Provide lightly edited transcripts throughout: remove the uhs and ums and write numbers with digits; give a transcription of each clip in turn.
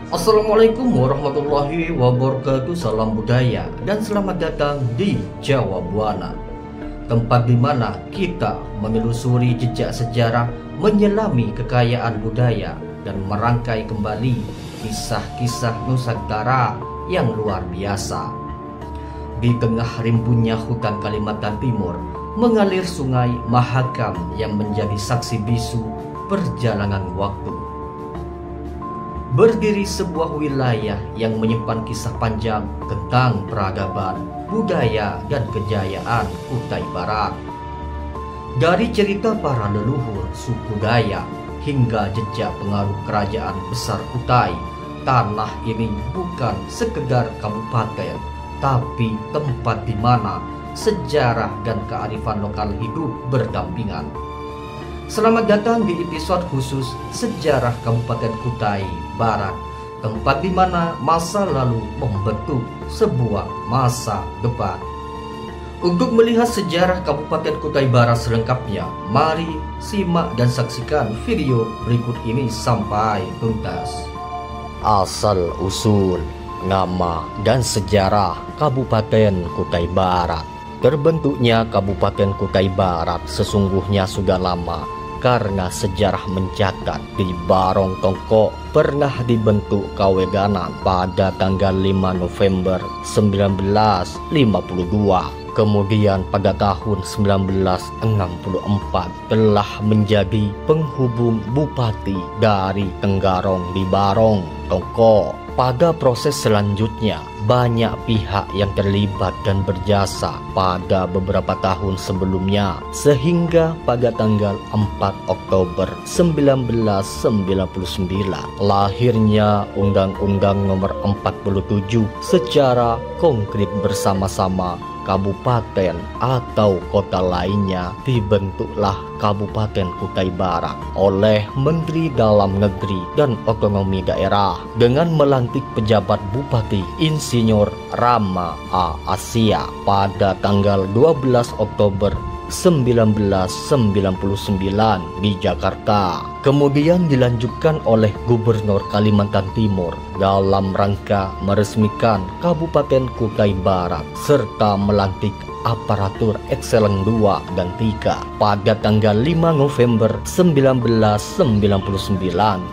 Assalamualaikum warahmatullahi wabarakatuh. Salam budaya dan selamat datang di Jawa Buana, tempat di mana kita menelusuri jejak sejarah, menyelami kekayaan budaya, dan merangkai kembali kisah-kisah Nusantara yang luar biasa. Di tengah rimbunnya hutan Kalimantan Timur mengalir sungai Mahakam yang menjadi saksi bisu perjalanan waktu. Berdiri sebuah wilayah yang menyimpan kisah panjang tentang peradaban, budaya, dan kejayaan Kutai Barat. Dari cerita para leluhur suku Dayak hingga jejak pengaruh kerajaan besar Kutai, tanah ini bukan sekedar kabupaten, tapi tempat di mana sejarah dan kearifan lokal hidup berdampingan. Selamat datang di episode khusus Sejarah Kabupaten Kutai Barat, tempat di mana masa lalu membentuk sebuah masa depan. Untuk melihat sejarah Kabupaten Kutai Barat selengkapnya, mari simak dan saksikan video berikut ini sampai tuntas. Asal usul, nama, dan sejarah Kabupaten Kutai Barat. Terbentuknya Kabupaten Kutai Barat sesungguhnya sudah lama, karena sejarah mencatat di Barong Tongko pernah dibentuk Kaweganan pada tanggal 5 November 1952. Kemudian pada tahun 1964 telah menjadi penghubung bupati dari Tenggarong di Barong Tongko. Pada proses selanjutnya, banyak pihak yang terlibat dan berjasa pada beberapa tahun sebelumnya, sehingga pada tanggal 4 Oktober 1999 lahirnya Undang-Undang Nomor 47 secara konkret bersama-sama kabupaten atau kota lainnya dibentuklah Kabupaten Kutai Barat oleh Menteri Dalam Negeri dan Otonomi Daerah dengan melantik pejabat Bupati Insinyur Rama A. Asia pada tanggal 12 Oktober 1999 di Jakarta. Kemudian dilanjutkan oleh Gubernur Kalimantan Timur dalam rangka meresmikan Kabupaten Kutai Barat serta melantik aparatur ekselen 2 dan 3 pada tanggal 5 November 1999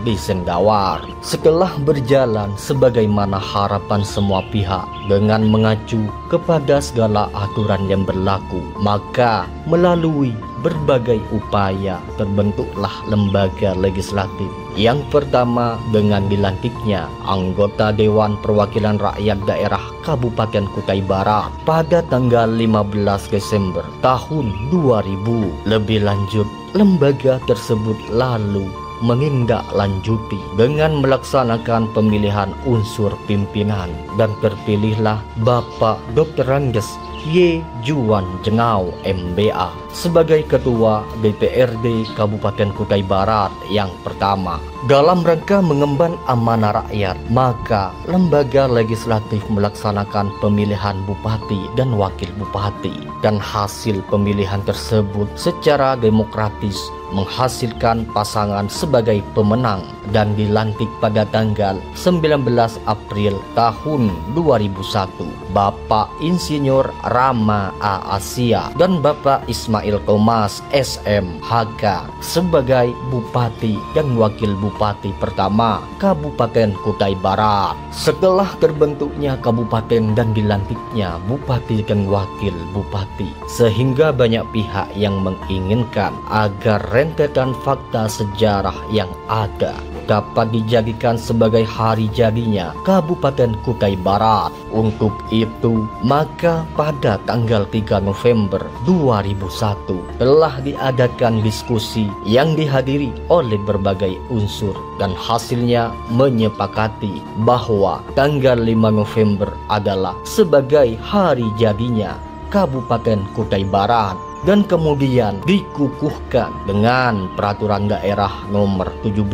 di Sendawar. Setelah berjalan sebagaimana harapan semua pihak dengan mengacu kepada segala aturan yang berlaku, maka melalui berbagai upaya terbentuklah lembaga legislatif. Yang pertama dengan dilantiknya anggota Dewan Perwakilan Rakyat Daerah Kabupaten Kutai Barat pada tanggal 15 Desember tahun 2000. Lebih lanjut, lembaga tersebut lalu menindaklanjuti dengan melaksanakan pemilihan unsur pimpinan dan terpilihlah Bapak Dr. Andes Y. Juwan Jengau MBA sebagai Ketua DPRD Kabupaten Kutai Barat yang pertama. Dalam rangka mengemban amanah rakyat, maka lembaga legislatif melaksanakan pemilihan bupati dan wakil bupati, dan hasil pemilihan tersebut secara demokratis menghasilkan pasangan sebagai pemenang dan dilantik pada tanggal 19 April tahun 2001 Bapak Insinyur Rama A. Asia dan Bapak Ismail Thomas SMHK sebagai Bupati dan Wakil Bupati pertama Kabupaten Kutai Barat. Setelah terbentuknya kabupaten dan dilantiknya Bupati dan Wakil Bupati, sehingga banyak pihak yang menginginkan agar rentetan fakta sejarah yang ada dapat dijadikan sebagai hari jadinya Kabupaten Kutai Barat. Untuk itu, maka pada tanggal 3 November 2001 telah diadakan diskusi yang dihadiri oleh berbagai unsur dan hasilnya menyepakati bahwa tanggal 5 November adalah sebagai hari jadinya Kabupaten Kutai Barat. dan kemudian dikukuhkan dengan Peraturan Daerah Nomor 17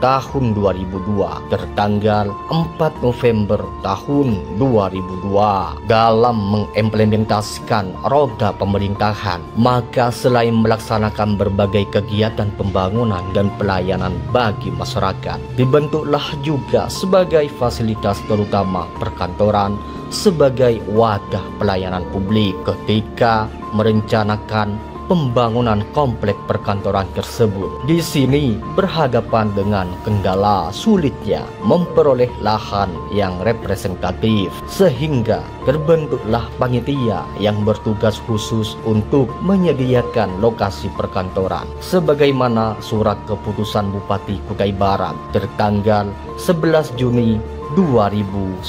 Tahun 2002 tertanggal 4 November tahun 2002. Dalam mengimplementasikan roda pemerintahan, maka selain melaksanakan berbagai kegiatan pembangunan dan pelayanan bagi masyarakat, dibentuklah juga sebagai fasilitas terutama perkantoran sebagai wadah pelayanan publik ketika merencanakan pembangunan komplek perkantoran tersebut. Di sini berhadapan dengan kendala sulitnya memperoleh lahan yang representatif, sehingga terbentuklah panitia yang bertugas khusus untuk menyediakan lokasi perkantoran sebagaimana surat keputusan Bupati Kutai Barat tertanggal 11 Juni 2001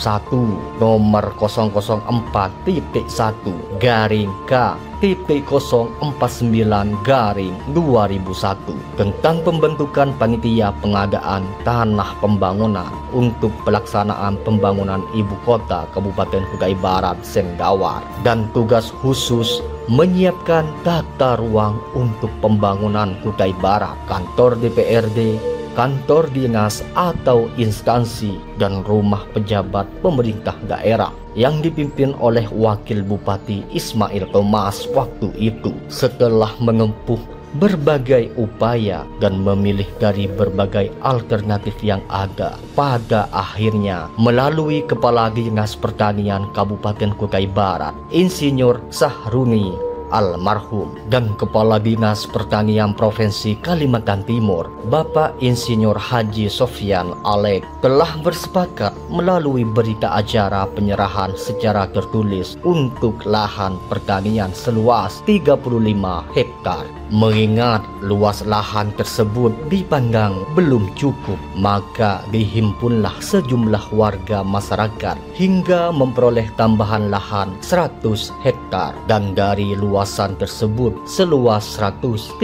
nomor 001-K-049-2001 tentang pembentukan panitia pengadaan tanah pembangunan untuk pelaksanaan pembangunan ibu kota Kabupaten Kutai Barat Sendawar, dan tugas khusus menyiapkan tata ruang untuk pembangunan Kutai Barat, kantor DPRD, kantor dinas atau instansi, dan rumah pejabat pemerintah daerah yang dipimpin oleh Wakil Bupati Ismail Thomas waktu itu. Setelah menempuh berbagai upaya dan memilih dari berbagai alternatif yang ada, pada akhirnya melalui Kepala Dinas Pertanian Kabupaten Kutai Barat, Insinyur Sahruni almarhum, dan Kepala Dinas Pertanian Provinsi Kalimantan Timur, Bapak Insinyur Haji Sofyan Alek, telah bersepakat melalui berita acara penyerahan secara tertulis untuk lahan pertanian seluas 35 hektar. Mengingat luas lahan tersebut dipandang belum cukup, maka dihimpunlah sejumlah warga masyarakat hingga memperoleh tambahan lahan 100 hektar, dan dari luasan tersebut seluas 135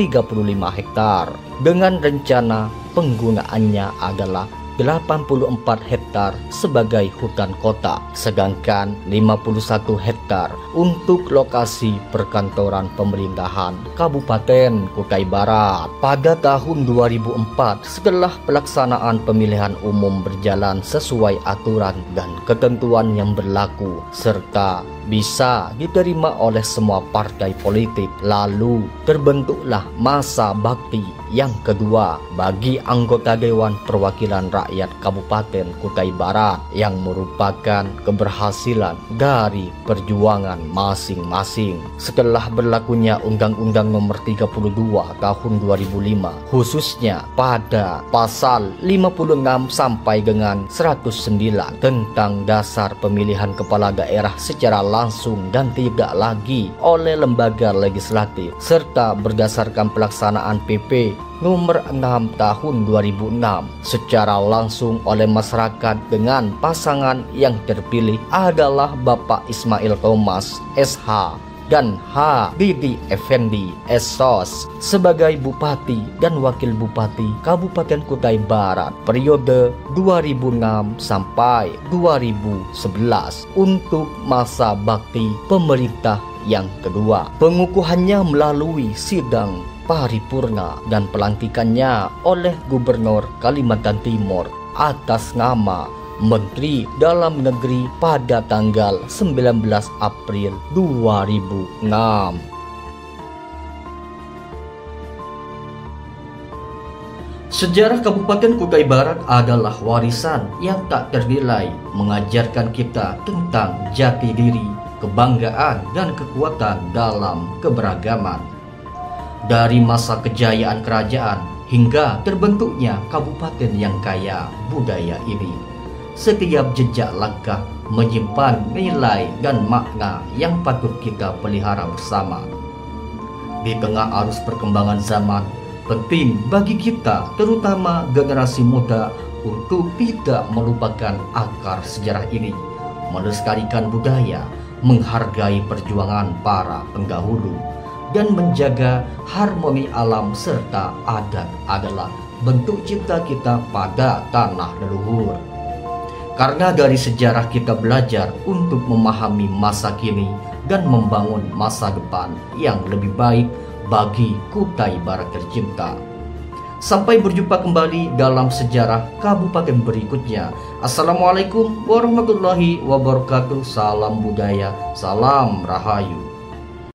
hektar dengan rencana penggunaannya adalah 84 hektar sebagai hutan kota, sedangkan 51 hektar untuk lokasi perkantoran pemerintahan Kabupaten Kutai Barat. Pada tahun 2004, setelah pelaksanaan pemilihan umum berjalan sesuai aturan dan ketentuan yang berlaku serta bisa diterima oleh semua partai politik, lalu terbentuklah masa bakti yang kedua bagi anggota Dewan Perwakilan Rakyat Kabupaten Kutai Barat, yang merupakan keberhasilan dari perjuangan masing-masing. Setelah berlakunya Undang-Undang Nomor 32 Tahun 2005, khususnya pada pasal 56 sampai dengan 109 tentang dasar pemilihan kepala daerah secara langsung dan tidak lagi oleh lembaga legislatif, serta berdasarkan pelaksanaan PP Nomor 6 Tahun 2006 secara langsung oleh masyarakat dengan pasangan yang terpilih adalah Bapak Ismail Thomas SH dan H. Didi Effendi SSOS sebagai Bupati dan Wakil Bupati Kabupaten Kutai Barat periode 2006 sampai 2011 untuk masa bakti pemerintah yang kedua. Pengukuhannya melalui sidang paripurna dan pelantikannya oleh Gubernur Kalimantan Timur atas nama Menteri Dalam Negeri pada tanggal 19 April 2006. Sejarah Kabupaten Kutai Barat adalah warisan yang tak ternilai, mengajarkan kita tentang jati diri, kebanggaan, dan kekuatan dalam keberagaman. Dari masa kejayaan kerajaan hingga terbentuknya kabupaten yang kaya budaya ini, setiap jejak langkah menyimpan nilai dan makna yang patut kita pelihara bersama. Di tengah arus perkembangan zaman, penting bagi kita, terutama generasi muda, untuk tidak melupakan akar sejarah ini, melestarikan budaya, menghargai perjuangan para pendahulu, dan menjaga harmoni alam serta adat adalah bentuk cinta kita pada tanah leluhur. Karena dari sejarah kita belajar untuk memahami masa kini dan membangun masa depan yang lebih baik bagi Kutai Barat tercinta. Sampai berjumpa kembali dalam sejarah kabupaten berikutnya. Assalamualaikum warahmatullahi wabarakatuh. Salam budaya, salam rahayu.